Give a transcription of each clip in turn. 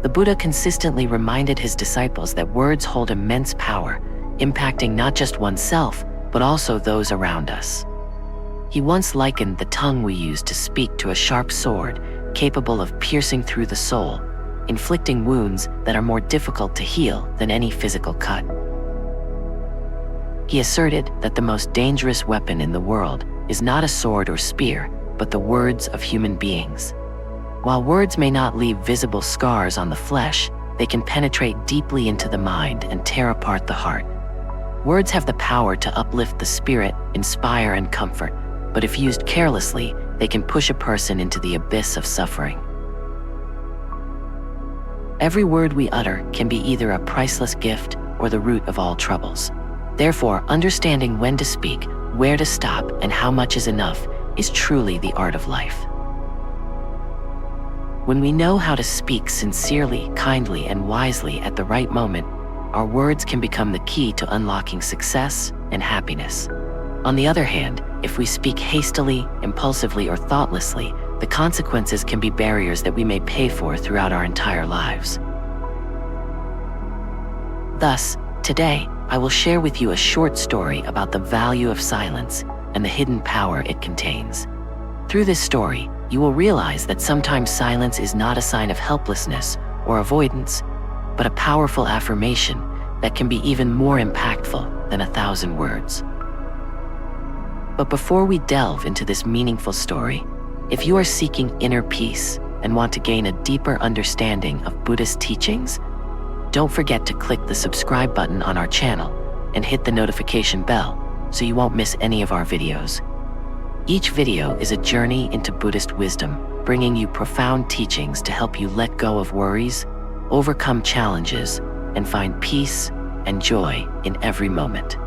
The Buddha consistently reminded his disciples that words hold immense power, impacting not just oneself, but also those around us. He once likened the tongue we use to speak to a sharp sword, capable of piercing through the soul, inflicting wounds that are more difficult to heal than any physical cut. He asserted that the most dangerous weapon in the world is not a sword or spear, but the words of human beings. While words may not leave visible scars on the flesh, they can penetrate deeply into the mind and tear apart the heart. Words have the power to uplift the spirit, inspire, and comfort, but if used carelessly, they can push a person into the abyss of suffering. Every word we utter can be either a priceless gift or the root of all troubles. Therefore, understanding when to speak, where to stop, and how much is enough is truly the art of life. When we know how to speak sincerely, kindly, and wisely at the right moment, our words can become the key to unlocking success and happiness. On the other hand, if we speak hastily, impulsively, or thoughtlessly, the consequences can be barriers that we may pay for throughout our entire lives. Thus, today, I will share with you a short story about the value of silence and the hidden power it contains. Through this story, you will realize that sometimes silence is not a sign of helplessness or avoidance, but a powerful affirmation that can be even more impactful than 1,000 words. But before we delve into this meaningful story, if you are seeking inner peace and want to gain a deeper understanding of Buddhist teachings, don't forget to click the subscribe button on our channel and hit the notification bell so you won't miss any of our videos. Each video is a journey into Buddhist wisdom, bringing you profound teachings to help you let go of worries, overcome challenges, and find peace and joy in every moment.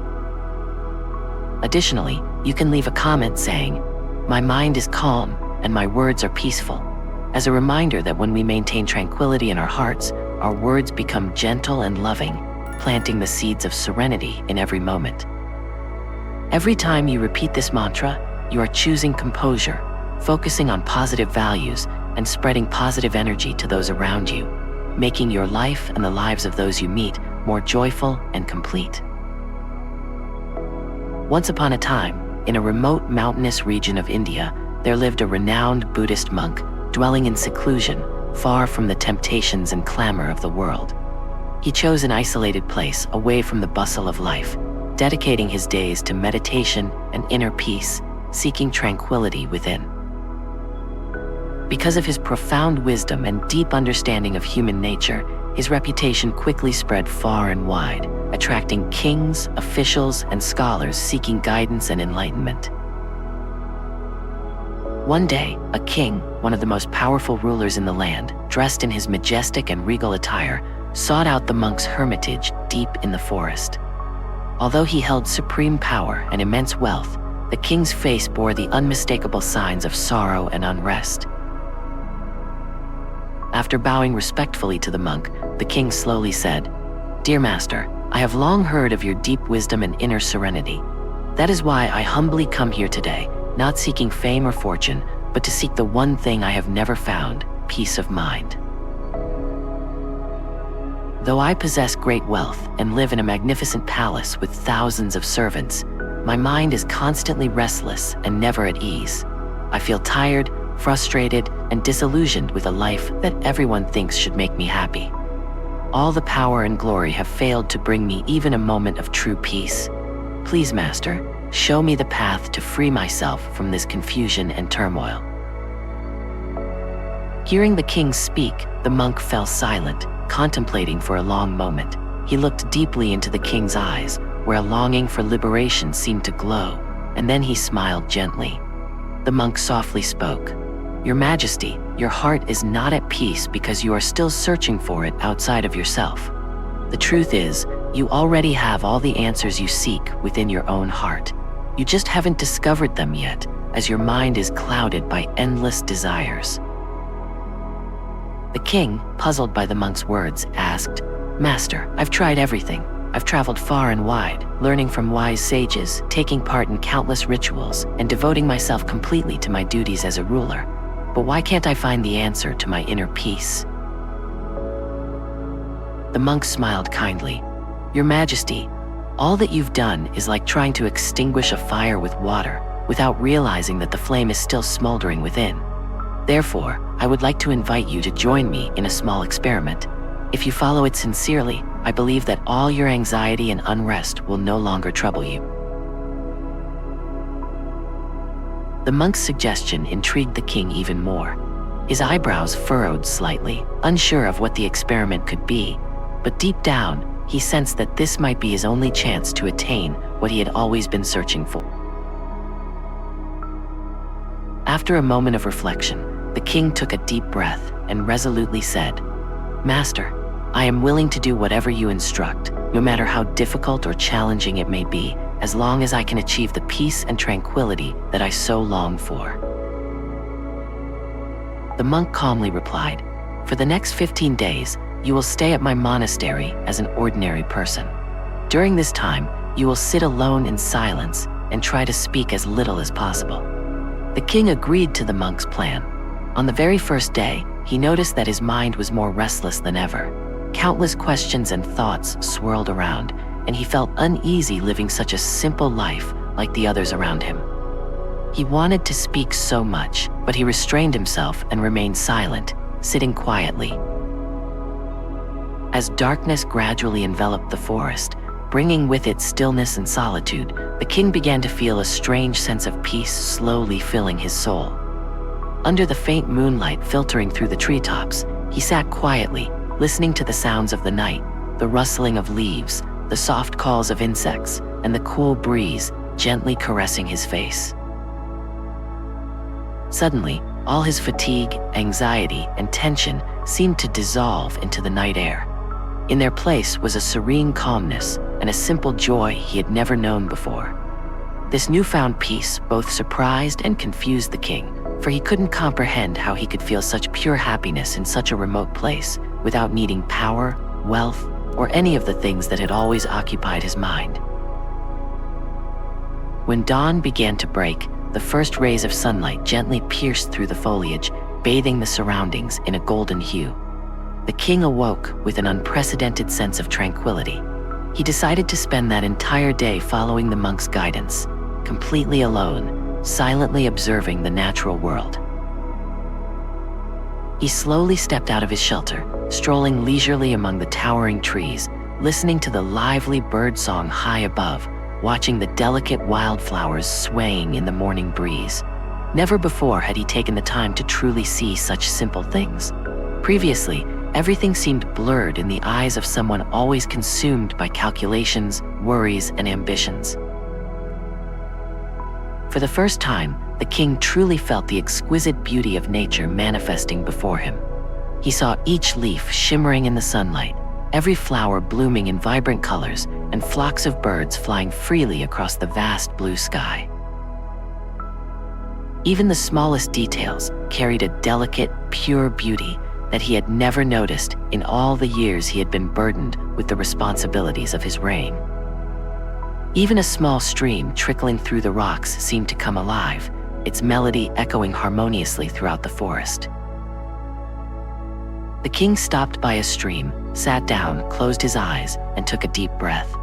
Additionally, you can leave a comment saying, "My mind is calm and my words are peaceful," as a reminder that when we maintain tranquility in our hearts, our words become gentle and loving, planting the seeds of serenity in every moment. Every time you repeat this mantra, you are choosing composure, focusing on positive values, and spreading positive energy to those around you, making your life and the lives of those you meet more joyful and complete. Once upon a time, in a remote mountainous region of India, there lived a renowned Buddhist monk dwelling in seclusion, far from the temptations and clamor of the world. He chose an isolated place away from the bustle of life, dedicating his days to meditation and inner peace, seeking tranquility within. Because of his profound wisdom and deep understanding of human nature, his reputation quickly spread far and wide, attracting kings, officials, and scholars seeking guidance and enlightenment. One day, a king, one of the most powerful rulers in the land, dressed in his majestic and regal attire, sought out the monk's hermitage deep in the forest. Although he held supreme power and immense wealth, the king's face bore the unmistakable signs of sorrow and unrest. After bowing respectfully to the monk, the king slowly said, "Dear master, I have long heard of your deep wisdom and inner serenity. That is why I humbly come here today, not seeking fame or fortune, but to seek the one thing I have never found, peace of mind. Though I possess great wealth and live in a magnificent palace with thousands of servants, my mind is constantly restless and never at ease. I feel tired, frustrated, and disillusioned with a life that everyone thinks should make me happy. All the power and glory have failed to bring me even a moment of true peace. Please, Master, show me the path to free myself from this confusion and turmoil." Hearing the king speak, the monk fell silent, contemplating for a long moment. He looked deeply into the king's eyes, where a longing for liberation seemed to glow, and then he smiled gently. The monk softly spoke, "Your Majesty, your heart is not at peace because you are still searching for it outside of yourself. The truth is, you already have all the answers you seek within your own heart. You just haven't discovered them yet, as your mind is clouded by endless desires." The king, puzzled by the monk's words, asked, "Master, I've tried everything. I've traveled far and wide, learning from wise sages, taking part in countless rituals, and devoting myself completely to my duties as a ruler. But why can't I find the answer to my inner peace?" The monk smiled kindly. "Your Majesty, all that you've done is like trying to extinguish a fire with water without realizing that the flame is still smoldering within. Therefore, I would like to invite you to join me in a small experiment. If you follow it sincerely, I believe that all your anxiety and unrest will no longer trouble you." The monk's suggestion intrigued the king even more. His eyebrows furrowed slightly, unsure of what the experiment could be, but deep down, he sensed that this might be his only chance to attain what he had always been searching for. After a moment of reflection, the king took a deep breath and resolutely said, "Master, I am willing to do whatever you instruct, no matter how difficult or challenging it may be, as long as I can achieve the peace and tranquility that I so long for." The monk calmly replied, "For the next 15 days, you will stay at my monastery as an ordinary person. During this time, you will sit alone in silence and try to speak as little as possible." The king agreed to the monk's plan. On the very first day, he noticed that his mind was more restless than ever. Countless questions and thoughts swirled around, and he felt uneasy living such a simple life like the others around him. He wanted to speak so much, but he restrained himself and remained silent, sitting quietly. As darkness gradually enveloped the forest, bringing with it stillness and solitude, the king began to feel a strange sense of peace slowly filling his soul. Under the faint moonlight filtering through the treetops, he sat quietly, listening to the sounds of the night, the rustling of leaves, the soft calls of insects, and the cool breeze gently caressing his face. Suddenly, all his fatigue, anxiety, and tension seemed to dissolve into the night air. In their place was a serene calmness and a simple joy he had never known before. This newfound peace both surprised and confused the king, for he couldn't comprehend how he could feel such pure happiness in such a remote place without needing power, wealth, or any of the things that had always occupied his mind. When dawn began to break, the first rays of sunlight gently pierced through the foliage, bathing the surroundings in a golden hue. The king awoke with an unprecedented sense of tranquility. He decided to spend that entire day following the monk's guidance, completely alone, silently observing the natural world. He slowly stepped out of his shelter, strolling leisurely among the towering trees, listening to the lively birdsong high above, watching the delicate wildflowers swaying in the morning breeze. Never before had he taken the time to truly see such simple things. Previously, everything seemed blurred in the eyes of someone always consumed by calculations, worries, and ambitions. For the first time, the king truly felt the exquisite beauty of nature manifesting before him. He saw each leaf shimmering in the sunlight, every flower blooming in vibrant colors, and flocks of birds flying freely across the vast blue sky. Even the smallest details carried a delicate, pure beauty that he had never noticed in all the years he had been burdened with the responsibilities of his reign. Even a small stream trickling through the rocks seemed to come alive, its melody echoing harmoniously throughout the forest. The king stopped by a stream, sat down, closed his eyes, and took a deep breath.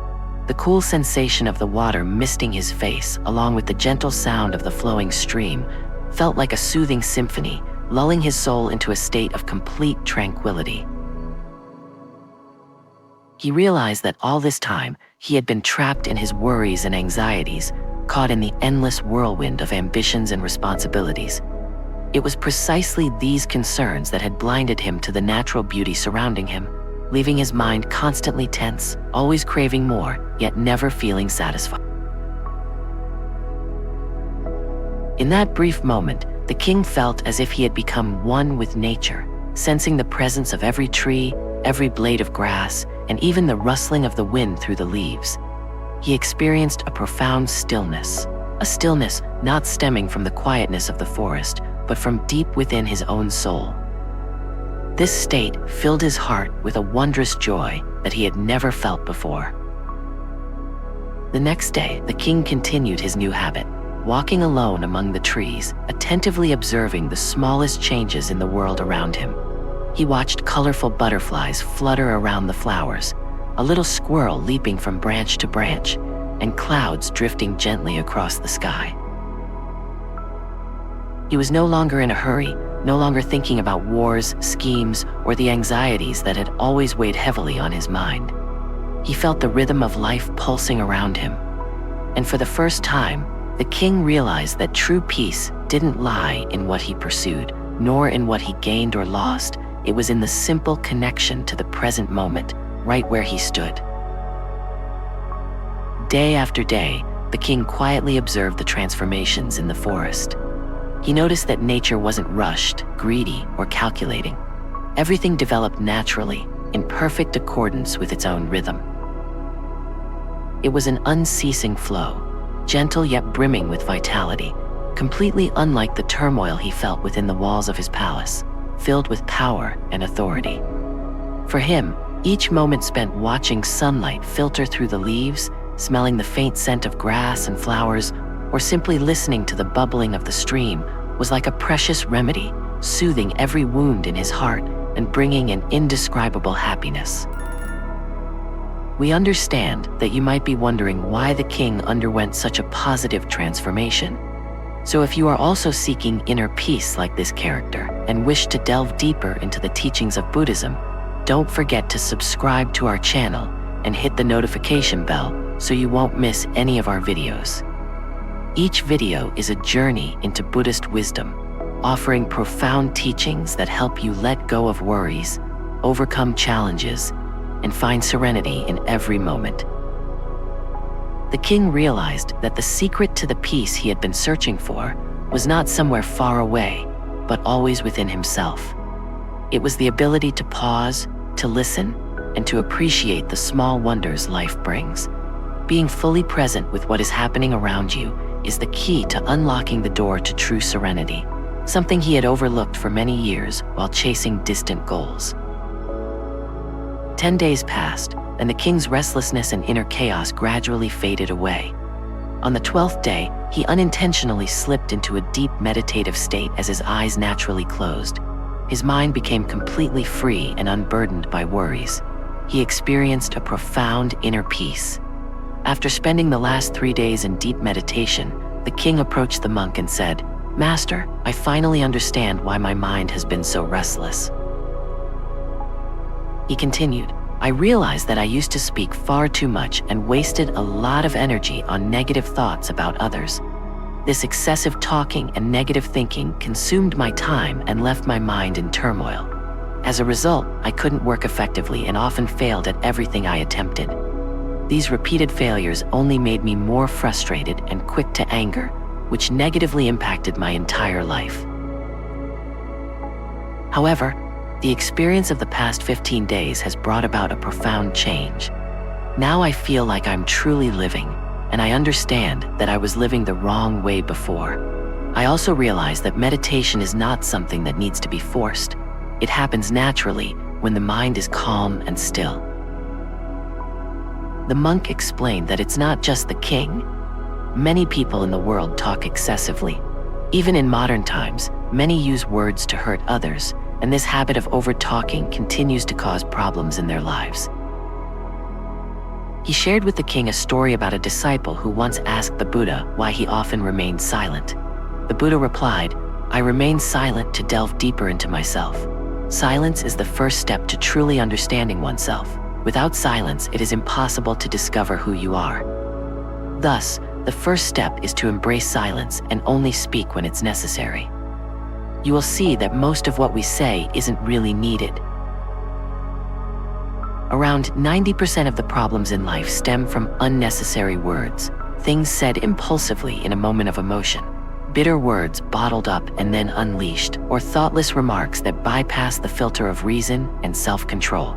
The cool sensation of the water misting his face, along with the gentle sound of the flowing stream, felt like a soothing symphony, lulling his soul into a state of complete tranquility. He realized that all this time, he had been trapped in his worries and anxieties, caught in the endless whirlwind of ambitions and responsibilities. It was precisely these concerns that had blinded him to the natural beauty surrounding him, leaving his mind constantly tense, always craving more, yet never feeling satisfied. In that brief moment, the king felt as if he had become one with nature, sensing the presence of every tree, every blade of grass, and even the rustling of the wind through the leaves. He experienced a profound stillness, a stillness not stemming from the quietness of the forest, but from deep within his own soul. This state filled his heart with a wondrous joy that he had never felt before. The next day, the king continued his new habit, walking alone among the trees, attentively observing the smallest changes in the world around him. He watched colorful butterflies flutter around the flowers, a little squirrel leaping from branch to branch, and clouds drifting gently across the sky. He was no longer in a hurry, no longer thinking about wars, schemes, or the anxieties that had always weighed heavily on his mind. He felt the rhythm of life pulsing around him. And for the first time, the king realized that true peace didn't lie in what he pursued, nor in what he gained or lost. It was in the simple connection to the present moment, right where he stood. Day after day, the king quietly observed the transformations in the forest. He noticed that nature wasn't rushed, greedy, or calculating. Everything developed naturally, in perfect accordance with its own rhythm. It was an unceasing flow, gentle yet brimming with vitality, completely unlike the turmoil he felt within the walls of his palace, filled with power and authority. For him, each moment spent watching sunlight filter through the leaves, smelling the faint scent of grass and flowers, or simply listening to the bubbling of the stream was like a precious remedy, soothing every wound in his heart and bringing an indescribable happiness. We understand that you might be wondering why the king underwent such a positive transformation. So if you are also seeking inner peace like this character and wish to delve deeper into the teachings of Buddhism, don't forget to subscribe to our channel and hit the notification bell so you won't miss any of our videos. Each video is a journey into Buddhist wisdom, offering profound teachings that help you let go of worries, overcome challenges, and find serenity in every moment. The king realized that the secret to the peace he had been searching for was not somewhere far away, but always within himself. It was the ability to pause, to listen, and to appreciate the small wonders life brings. Being fully present with what is happening around you is the key to unlocking the door to true serenity, something he had overlooked for many years while chasing distant goals. 10 days passed, and the king's restlessness and inner chaos gradually faded away. On the 12th day, he unintentionally slipped into a deep meditative state as his eyes naturally closed. His mind became completely free and unburdened by worries. He experienced a profound inner peace. After spending the last 3 days in deep meditation, the king approached the monk and said, "Master, I finally understand why my mind has been so restless." He continued, "I realized that I used to speak far too much and wasted a lot of energy on negative thoughts about others. This excessive talking and negative thinking consumed my time and left my mind in turmoil. As a result, I couldn't work effectively and often failed at everything I attempted. These repeated failures only made me more frustrated and quick to anger, which negatively impacted my entire life. However, the experience of the past 15 days has brought about a profound change. Now I feel like I'm truly living, and I understand that I was living the wrong way before. I also realize that meditation is not something that needs to be forced. It happens naturally when the mind is calm and still." The monk explained that it's not just the king. Many people in the world talk excessively. Even in modern times, many use words to hurt others, and this habit of over-talking continues to cause problems in their lives. He shared with the king a story about a disciple who once asked the Buddha why he often remained silent. The Buddha replied, "I remain silent to delve deeper into myself. Silence is the first step to truly understanding oneself. Without silence, it is impossible to discover who you are. Thus, the first step is to embrace silence and only speak when it's necessary. You will see that most of what we say isn't really needed." Around 90% of the problems in life stem from unnecessary words, things said impulsively in a moment of emotion, bitter words bottled up and then unleashed, or thoughtless remarks that bypass the filter of reason and self-control.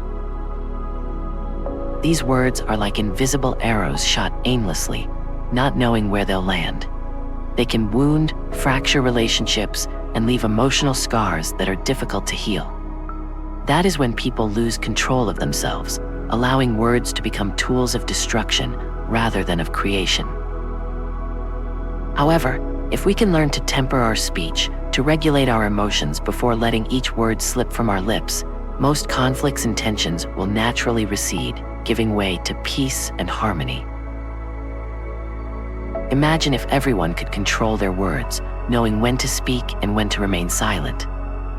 These words are like invisible arrows shot aimlessly, not knowing where they'll land. They can wound, fracture relationships, and leave emotional scars that are difficult to heal. That is when people lose control of themselves, allowing words to become tools of destruction rather than of creation. However, if we can learn to temper our speech, To regulate our emotions before letting each word slip from our lips, most conflicts and tensions will naturally recede, giving way to peace and harmony. Imagine if everyone could control their words, knowing when to speak and when to remain silent.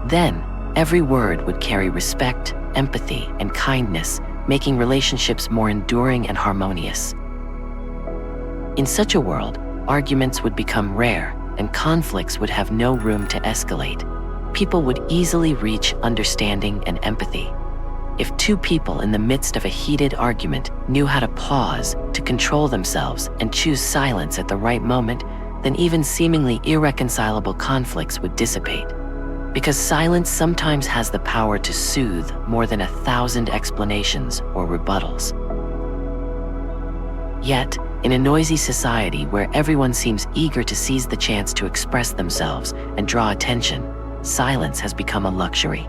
Then, every word would carry respect, empathy, and kindness, making relationships more enduring and harmonious. In such a world, arguments would become rare, and conflicts would have no room to escalate. People would easily reach understanding and empathy. If two people in the midst of a heated argument knew how to pause, to control themselves, and choose silence at the right moment, then even seemingly irreconcilable conflicts would dissipate. Because silence sometimes has the power to soothe more than 1,000 explanations or rebuttals. Yet, in a noisy society where everyone seems eager to seize the chance to express themselves and draw attention, silence has become a luxury.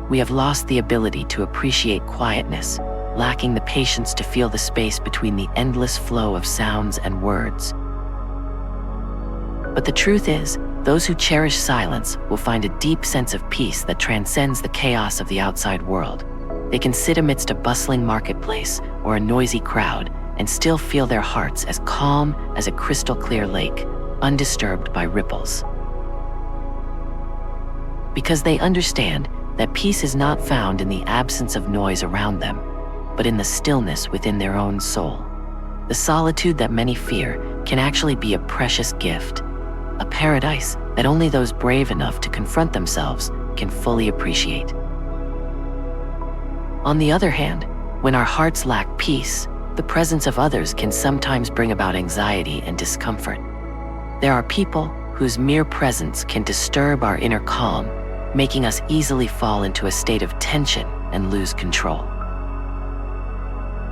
We have lost the ability to appreciate quietness, lacking the patience to feel the space between the endless flow of sounds and words. But the truth is, those who cherish silence will find a deep sense of peace that transcends the chaos of the outside world. They can sit amidst a bustling marketplace or a noisy crowd and still feel their hearts as calm as a crystal-clear lake, undisturbed by ripples. Because they understand that peace is not found in the absence of noise around them, but in the stillness within their own soul. The solitude that many fear can actually be a precious gift, a paradise that only those brave enough to confront themselves can fully appreciate. On the other hand, when our hearts lack peace, the presence of others can sometimes bring about anxiety and discomfort. There are people whose mere presence can disturb our inner calm, making us easily fall into a state of tension and lose control.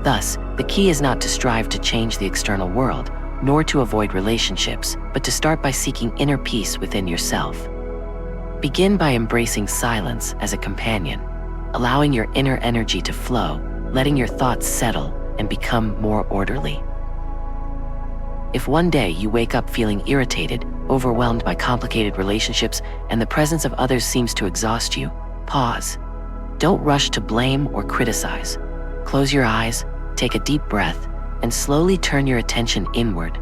Thus, the key is not to strive to change the external world, nor to avoid relationships, but to start by seeking inner peace within yourself. Begin by embracing silence as a companion, allowing your inner energy to flow, letting your thoughts settle and become more orderly. If one day you wake up feeling irritated, overwhelmed by complicated relationships, and the presence of others seems to exhaust you, pause. Don't rush to blame or criticize. Close your eyes, take a deep breath, and slowly turn your attention inward.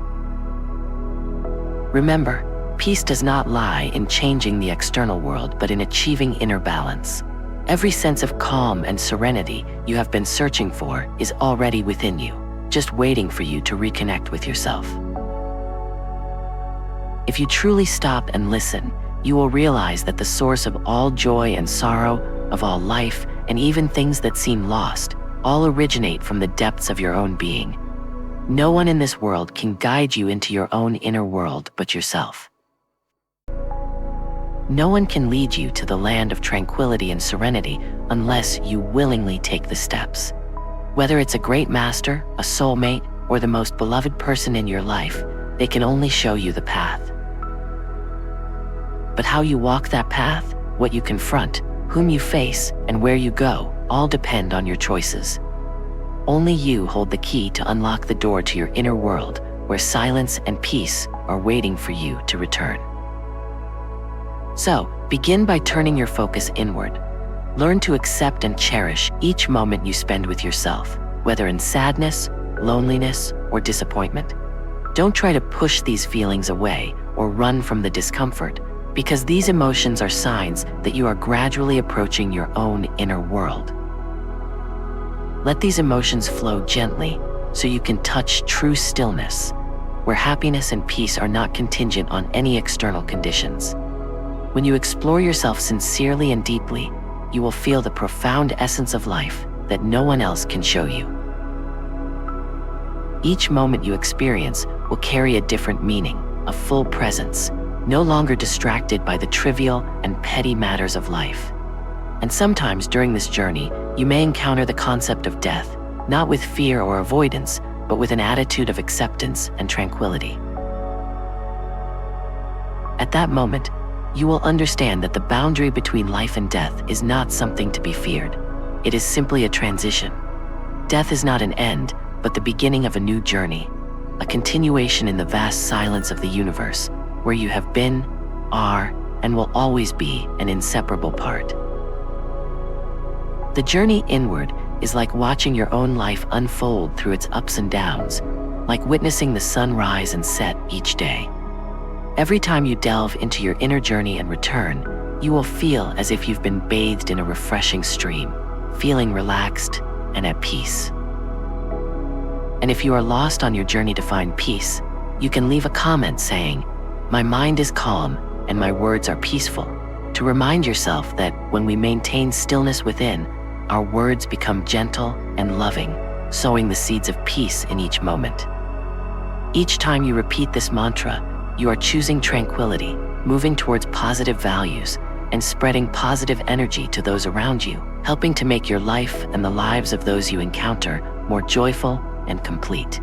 Remember, peace does not lie in changing the external world, but in achieving inner balance. Every sense of calm and serenity you have been searching for is already within you, just waiting for you to reconnect with yourself. If you truly stop and listen, you will realize that the source of all joy and sorrow, of all life, and even things that seem lost, all originate from the depths of your own being. No one in this world can guide you into your own inner world but yourself. No one can lead you to the land of tranquility and serenity unless you willingly take the steps. Whether it's a great master, a soulmate, or the most beloved person in your life, they can only show you the path. But how you walk that path, what you confront, whom you face, and where you go, all depend on your choices. Only you hold the key to unlock the door to your inner world, where silence and peace are waiting for you to return. So, begin by turning your focus inward. Learn to accept and cherish each moment you spend with yourself, whether in sadness, loneliness, or disappointment. Don't try to push these feelings away or run from the discomfort, because these emotions are signs that you are gradually approaching your own inner world. Let these emotions flow gently so you can touch true stillness, where happiness and peace are not contingent on any external conditions. When you explore yourself sincerely and deeply, you will feel the profound essence of life that no one else can show you. Each moment you experience will carry a different meaning, a full presence, no longer distracted by the trivial and petty matters of life. And sometimes during this journey, you may encounter the concept of death, not with fear or avoidance, but with an attitude of acceptance and tranquility. At that moment, you will understand that the boundary between life and death is not something to be feared. It is simply a transition. Death is not an end, but the beginning of a new journey, a continuation in the vast silence of the universe, where you have been, are, and will always be an inseparable part. The journey inward is like watching your own life unfold through its ups and downs, like witnessing the sun rise and set each day. Every time you delve into your inner journey and return, you will feel as if you've been bathed in a refreshing stream, feeling relaxed and at peace. And if you are lost on your journey to find peace, you can leave a comment saying, "My mind is calm and my words are peaceful," to remind yourself that when we maintain stillness within, our words become gentle and loving, sowing the seeds of peace in each moment. Each time you repeat this mantra, you are choosing tranquility, moving towards positive values, and spreading positive energy to those around you, helping to make your life and the lives of those you encounter more joyful and complete.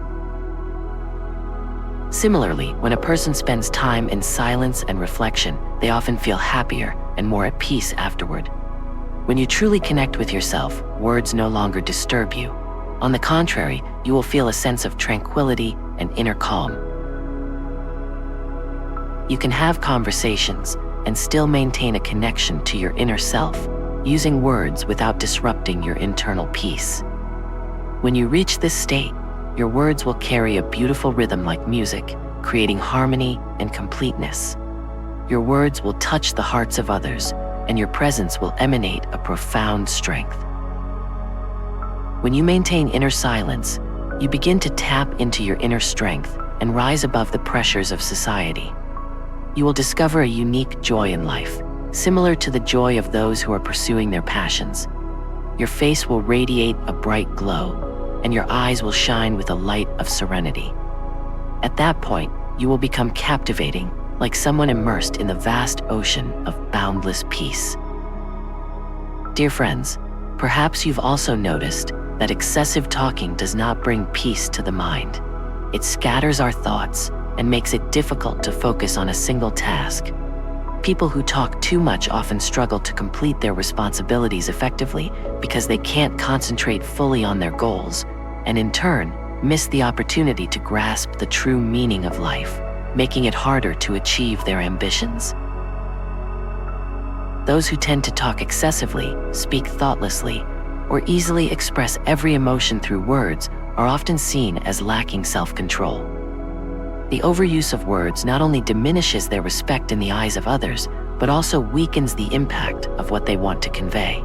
Similarly, when a person spends time in silence and reflection, they often feel happier and more at peace afterward. When you truly connect with yourself, words no longer disturb you. On the contrary, you will feel a sense of tranquility and inner calm. You can have conversations and still maintain a connection to your inner self, using words without disrupting your internal peace. When you reach this state, your words will carry a beautiful rhythm like music, creating harmony and completeness. Your words will touch the hearts of others, and your presence will emanate a profound strength. When you maintain inner silence, you begin to tap into your inner strength and rise above the pressures of society. You will discover a unique joy in life, similar to the joy of those who are pursuing their passions. Your face will radiate a bright glow, and your eyes will shine with a light of serenity. At that point, you will become captivating, like someone immersed in the vast ocean of boundless peace. Dear friends, perhaps you've also noticed that excessive talking does not bring peace to the mind. It scatters our thoughts and makes it difficult to focus on a single task. People who talk too much often struggle to complete their responsibilities effectively because they can't concentrate fully on their goals, and in turn, miss the opportunity to grasp the true meaning of life, making it harder to achieve their ambitions. Those who tend to talk excessively, speak thoughtlessly, or easily express every emotion through words are often seen as lacking self-control. The overuse of words not only diminishes their respect in the eyes of others, but also weakens the impact of what they want to convey.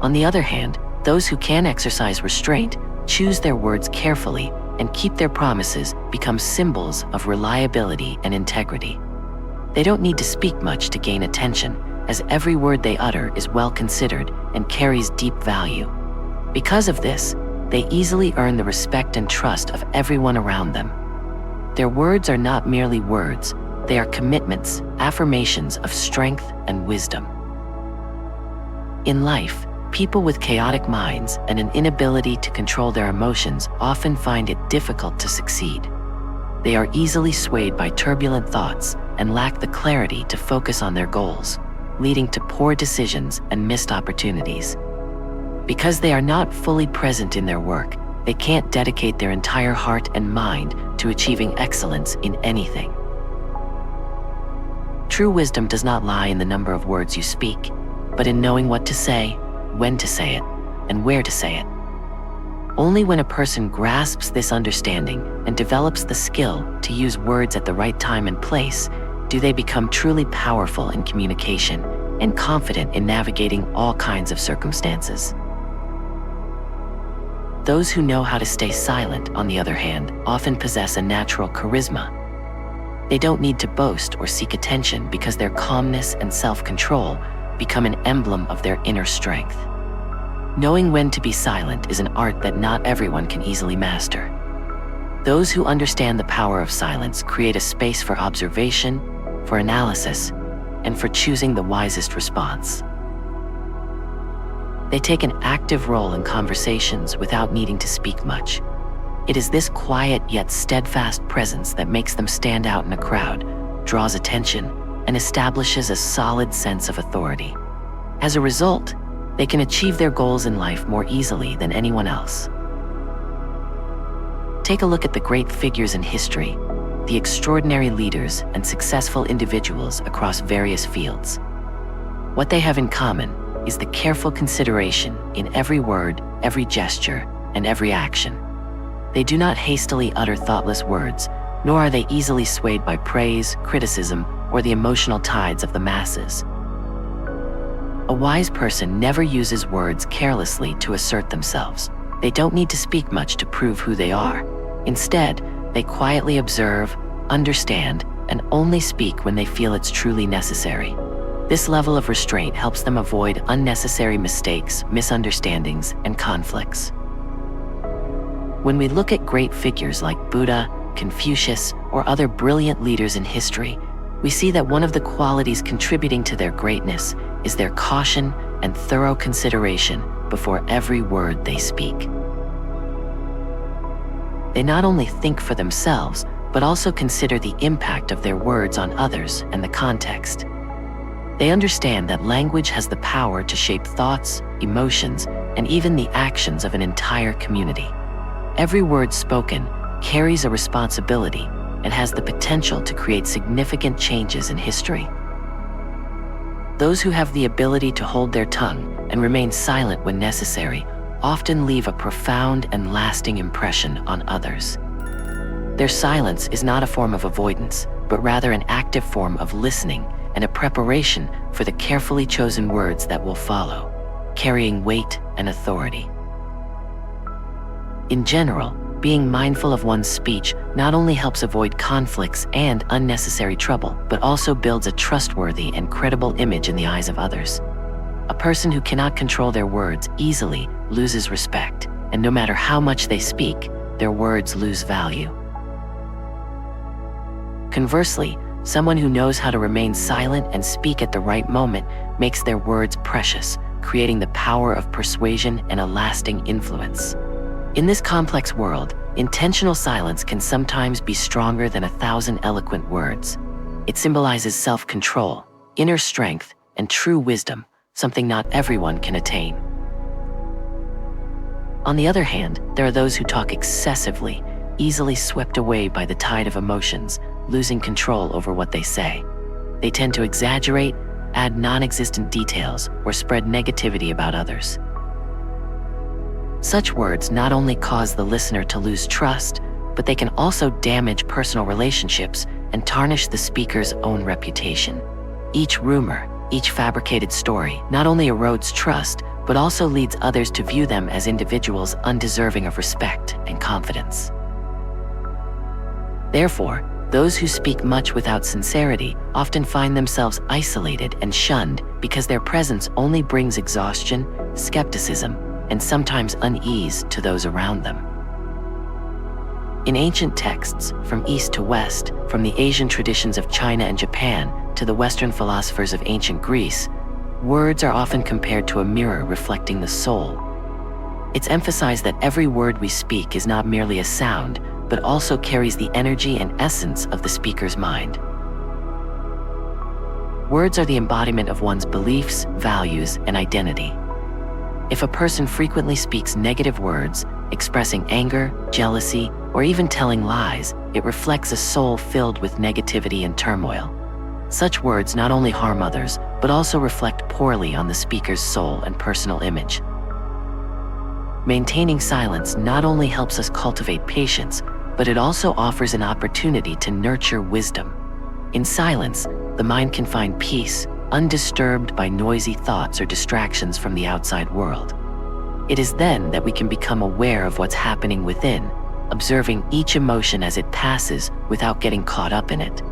On the other hand, those who can exercise restraint, choose their words carefully, and keep their promises become symbols of reliability and integrity. They don't need to speak much to gain attention, as every word they utter is well considered and carries deep value. Because of this, they easily earn the respect and trust of everyone around them. Their words are not merely words, they are commitments, affirmations of strength and wisdom. In life, people with chaotic minds and an inability to control their emotions often find it difficult to succeed. They are easily swayed by turbulent thoughts and lack the clarity to focus on their goals, leading to poor decisions and missed opportunities. Because they are not fully present in their work, they can't dedicate their entire heart and mind to achieving excellence in anything. True wisdom does not lie in the number of words you speak, but in knowing what to say, when to say it, and where to say it. Only when a person grasps this understanding and develops the skill to use words at the right time and place do they become truly powerful in communication and confident in navigating all kinds of circumstances. Those who know how to stay silent, on the other hand, often possess a natural charisma. They don't need to boast or seek attention because their calmness and self-control become an emblem of their inner strength. Knowing when to be silent is an art that not everyone can easily master. Those who understand the power of silence create a space for observation, for analysis, and for choosing the wisest response. They take an active role in conversations without needing to speak much. It is this quiet yet steadfast presence that makes them stand out in a crowd, draws attention, and establishes a solid sense of authority. As a result, they can achieve their goals in life more easily than anyone else. Take a look at the great figures in history. the extraordinary leaders and successful individuals across various fields. What they have in common is the careful consideration in every word, every gesture, and every action. They do not hastily utter thoughtless words, nor are they easily swayed by praise, criticism, or the emotional tides of the masses. A wise person never uses words carelessly to assert themselves. They don't need to speak much to prove who they are. Instead, they quietly observe, understand, and only speak when they feel it's truly necessary. This level of restraint helps them avoid unnecessary mistakes, misunderstandings, and conflicts. When we look at great figures like Buddha, Confucius, or other brilliant leaders in history, we see that one of the qualities contributing to their greatness is their caution and thorough consideration before every word they speak. They not only think for themselves, but also consider the impact of their words on others and the context. They understand that language has the power to shape thoughts, emotions, and even the actions of an entire community. Every word spoken carries a responsibility and has the potential to create significant changes in history. Those who have the ability to hold their tongue and remain silent when necessary often leave a profound and lasting impression on others. Their silence is not a form of avoidance, but rather an active form of listening and a preparation for the carefully chosen words that will follow, carrying weight and authority. In general, being mindful of one's speech not only helps avoid conflicts and unnecessary trouble, but also builds a trustworthy and credible image in the eyes of others. A person who cannot control their words easily loses respect, and no matter how much they speak, their words lose value. Conversely, someone who knows how to remain silent and speak at the right moment makes their words precious, creating the power of persuasion and a lasting influence. In this complex world, intentional silence can sometimes be stronger than 1,000 eloquent words. It symbolizes self-control, inner strength, and true wisdom, something not everyone can attain. On the other hand, there are those who talk excessively, easily swept away by the tide of emotions, losing control over what they say. They tend to exaggerate, add non-existent details, or spread negativity about others. Such words not only cause the listener to lose trust, but they can also damage personal relationships and tarnish the speaker's own reputation. Each rumor, each fabricated story not only erodes trust, but also leads others to view them as individuals undeserving of respect and confidence. Therefore, those who speak much without sincerity often find themselves isolated and shunned because their presence only brings exhaustion, skepticism, and sometimes unease to those around them. In ancient texts, from east to west, from the Asian traditions of China and Japan to the Western philosophers of ancient Greece, words are often compared to a mirror reflecting the soul. It's emphasized that every word we speak is not merely a sound, but also carries the energy and essence of the speaker's mind. Words are the embodiment of one's beliefs, values, and identity. If a person frequently speaks negative words, expressing anger, jealousy, or even telling lies, it reflects a soul filled with negativity and turmoil. Such words not only harm others, but also reflect poorly on the speaker's soul and personal image. Maintaining silence not only helps us cultivate patience, but it also offers an opportunity to nurture wisdom. In silence, the mind can find peace, undisturbed by noisy thoughts or distractions from the outside world. It is then that we can become aware of what's happening within, observing each emotion as it passes without getting caught up in it.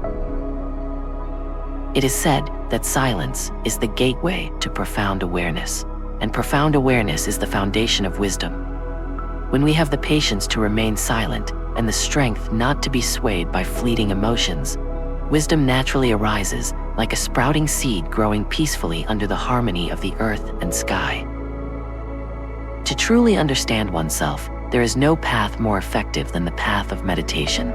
It is said that silence is the gateway to profound awareness, and profound awareness is the foundation of wisdom. When we have the patience to remain silent and the strength not to be swayed by fleeting emotions, wisdom naturally arises like a sprouting seed growing peacefully under the harmony of the earth and sky. To truly understand oneself, there is no path more effective than the path of meditation.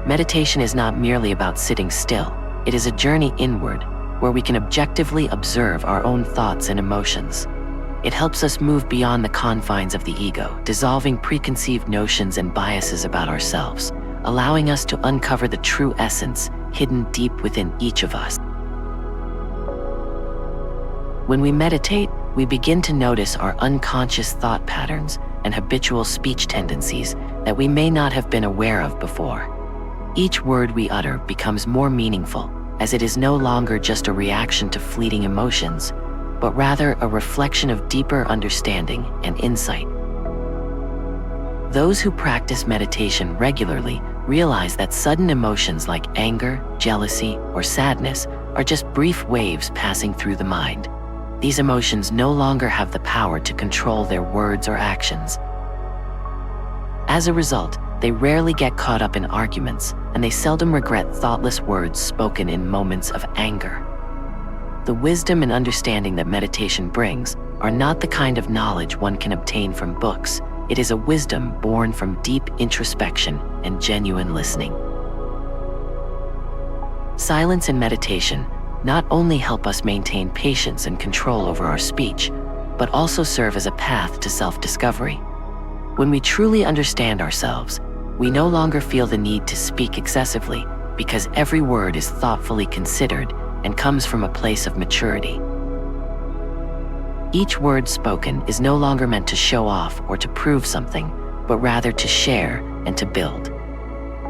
Meditation is not merely about sitting still. It is a journey inward, where we can objectively observe our own thoughts and emotions. It helps us move beyond the confines of the ego, dissolving preconceived notions and biases about ourselves, allowing us to uncover the true essence hidden deep within each of us. When we meditate, we begin to notice our unconscious thought patterns and habitual speech tendencies that we may not have been aware of before. Each word we utter becomes more meaningful, as it is no longer just a reaction to fleeting emotions, but rather a reflection of deeper understanding and insight. Those who practice meditation regularly realize that sudden emotions like anger, jealousy, or sadness are just brief waves passing through the mind. These emotions no longer have the power to control their words or actions. As a result, they rarely get caught up in arguments, and they seldom regret thoughtless words spoken in moments of anger. The wisdom and understanding that meditation brings are not the kind of knowledge one can obtain from books. It is a wisdom born from deep introspection and genuine listening. Silence and meditation not only help us maintain patience and control over our speech, but also serve as a path to self-discovery. When we truly understand ourselves, we no longer feel the need to speak excessively because every word is thoughtfully considered and comes from a place of maturity. Each word spoken is no longer meant to show off or to prove something, but rather to share and to build.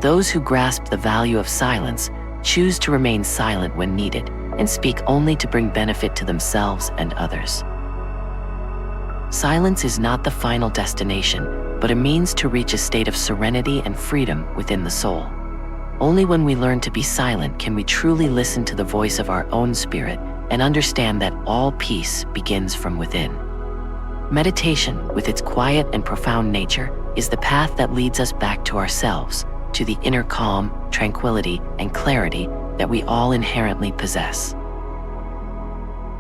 Those who grasp the value of silence choose to remain silent when needed and speak only to bring benefit to themselves and others. Silence is not the final destination, but a means to reach a state of serenity and freedom within the soul. Only when we learn to be silent can we truly listen to the voice of our own spirit and understand that all peace begins from within. Meditation, with its quiet and profound nature, is the path that leads us back to ourselves, to the inner calm, tranquility, and clarity that we all inherently possess.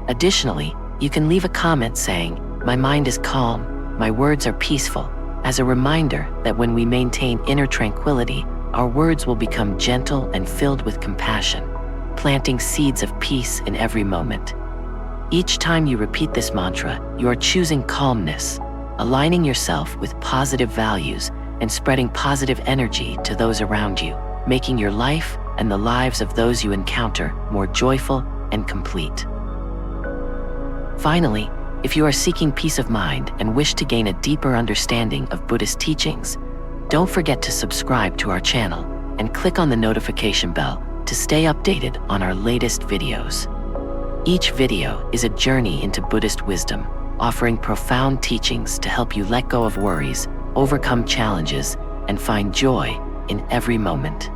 Additionally, you can leave a comment saying, "My mind is calm, my words are peaceful," as a reminder that when we maintain inner tranquility, our words will become gentle and filled with compassion, planting seeds of peace in every moment. Each time you repeat this mantra, you are choosing calmness, aligning yourself with positive values, and spreading positive energy to those around you, making your life and the lives of those you encounter more joyful and complete. Finally, if you are seeking peace of mind and wish to gain a deeper understanding of Buddhist teachings, don't forget to subscribe to our channel and click on the notification bell to stay updated on our latest videos. Each video is a journey into Buddhist wisdom, offering profound teachings to help you let go of worries, overcome challenges, and find joy in every moment.